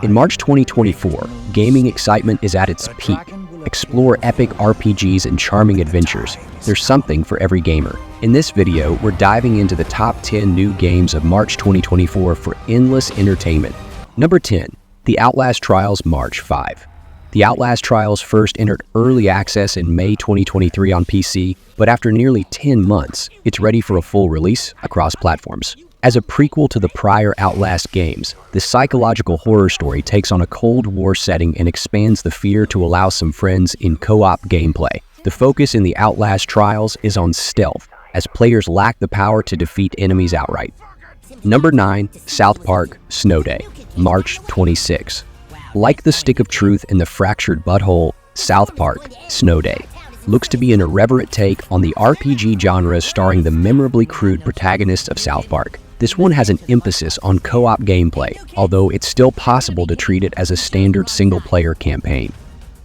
In March 2024, gaming excitement is at its peak. Explore epic RPGs and charming adventures. There's something for every gamer. In this video, we're diving into the top 10 new games of March 2024 for endless entertainment. Number 10, The Outlast Trials March 5. The Outlast Trials first entered early access in May 2023 on PC, but after nearly 10 months, it's ready for a full release across platforms. As a prequel to the prior Outlast games, this psychological horror story takes on a Cold War setting and expands the fear to allow some friends in co-op gameplay. The focus in the Outlast Trials is on stealth, as players lack the power to defeat enemies outright. Number 9, South Park Snow Day, March 26. Like the Stick of Truth in the Fractured Butthole, South Park Snow Day looks to be an irreverent take on the RPG genre starring the memorably crude protagonists of South Park. This one has an emphasis on co-op gameplay, although it's still possible to treat it as a standard single-player campaign.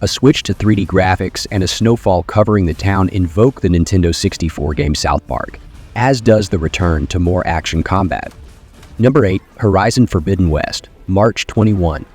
A switch to 3D graphics and a snowfall covering the town invoke the Nintendo 64 game South Park, as does the return to more action combat. Number 8, Horizon Forbidden West, March 21.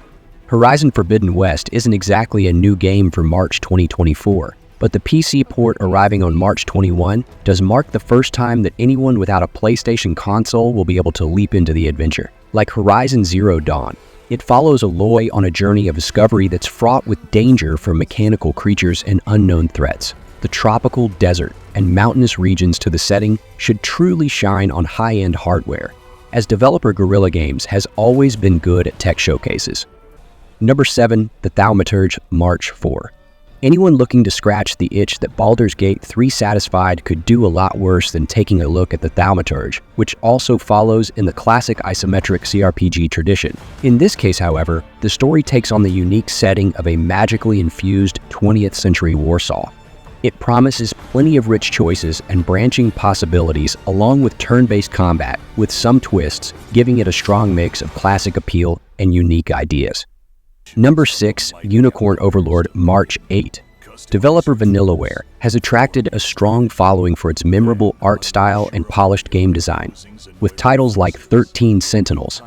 Horizon Forbidden West isn't exactly a new game for March 2024, but the PC port arriving on March 21 does mark the first time that anyone without a PlayStation console will be able to leap into the adventure. Like Horizon Zero Dawn, it follows Aloy on a journey of discovery that's fraught with danger from mechanical creatures and unknown threats. The tropical desert and mountainous regions to the setting should truly shine on high-end hardware, as developer Guerrilla Games has always been good at tech showcases. Number 7, The Thaumaturge March 4. Anyone looking to scratch the itch that Baldur's Gate 3 satisfied could do a lot worse than taking a look at the Thaumaturge, which also follows in the classic isometric CRPG tradition. In this case, however, the story takes on the unique setting of a magically infused 20th century Warsaw. It promises plenty of rich choices and branching possibilities along with turn-based combat, with some twists, giving it a strong mix of classic appeal and unique ideas. Number 6, Unicorn Overlord March 8. Developer Vanillaware has attracted a strong following for its memorable art style and polished game design, with titles like 13 Sentinels,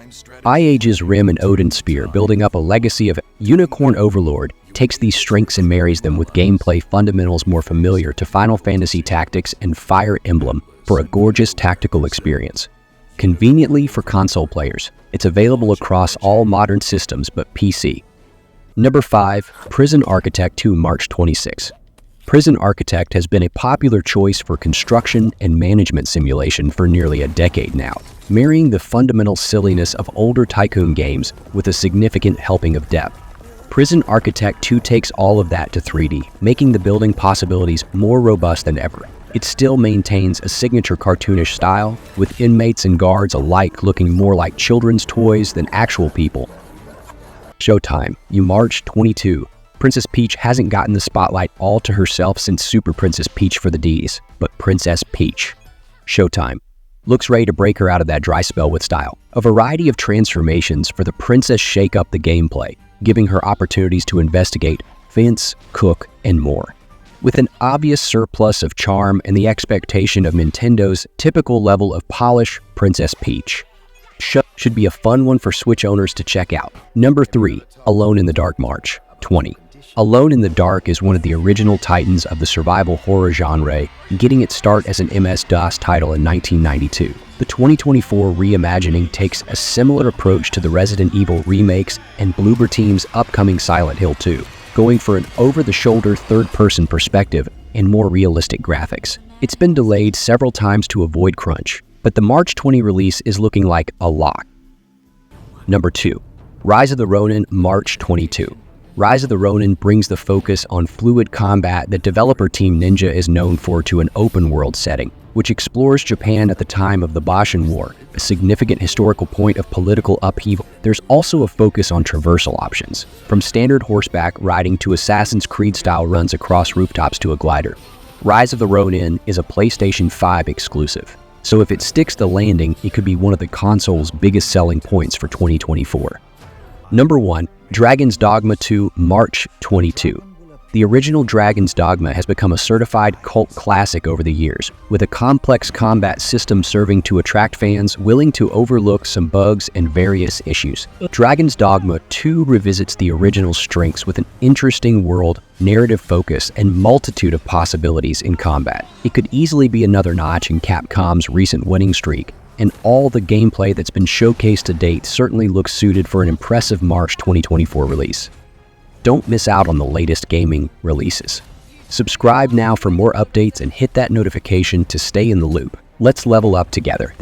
iAge's Rim and Odin Spear building up a legacy of. Unicorn Overlord takes these strengths and marries them with gameplay fundamentals more familiar to Final Fantasy Tactics and Fire Emblem for a gorgeous tactical experience. Conveniently for console players, it's available across all modern systems but PC. Number 5, Prison Architect 2 March 26. Prison Architect has been a popular choice for construction and management simulation for nearly a decade now, marrying the fundamental silliness of older tycoon games with a significant helping of depth. Prison Architect 2 takes all of that to 3D, making the building possibilities more robust than ever. It still maintains a signature cartoonish style, with inmates and guards alike looking more like children's toys than actual people. Showtime, March 22. Princess Peach hasn't gotten the spotlight all to herself since Super Princess Peach for the Ds, but Princess Peach. Showtime looks ready to break her out of that dry spell with style. A variety of transformations for the princess shake up the gameplay, giving her opportunities to investigate, fence, cook, and more. With an obvious surplus of charm and the expectation of Nintendo's typical level of polish, Princess Peach should be a fun one for Switch owners to check out. Number 3, Alone in the Dark March 20. Alone in the Dark is one of the original titans of the survival horror genre, getting its start as an MS-DOS title in 1992. The 2024 reimagining takes a similar approach to the Resident Evil remakes and Bloober Team's upcoming Silent Hill 2, going for an over-the-shoulder third-person perspective and more realistic graphics. It's been delayed several times to avoid crunch, but the March 20 release is looking like a lock. Number 2, Rise of the Ronin March 22. Rise of the Ronin brings the focus on fluid combat that developer Team Ninja is known for to an open-world setting, which explores Japan at the time of the Boshin War, a significant historical point of political upheaval. There's also a focus on traversal options, from standard horseback riding to Assassin's Creed-style runs across rooftops to a glider. Rise of the Ronin is a PlayStation 5 exclusive, so if it sticks the landing, it could be one of the console's biggest selling points for 2024. Number 1, Dragon's Dogma 2 March 22. The original Dragon's Dogma has become a certified cult classic over the years, with a complex combat system serving to attract fans willing to overlook some bugs and various issues. Dragon's Dogma 2 revisits the original strengths with an interesting world, narrative focus, and multitude of possibilities in combat. It could easily be another notch in Capcom's recent winning streak, and all the gameplay that's been showcased to date certainly looks suited for an impressive March 2024 release. Don't miss out on the latest gaming releases. Subscribe now for more updates and hit that notification to stay in the loop. Let's level up together.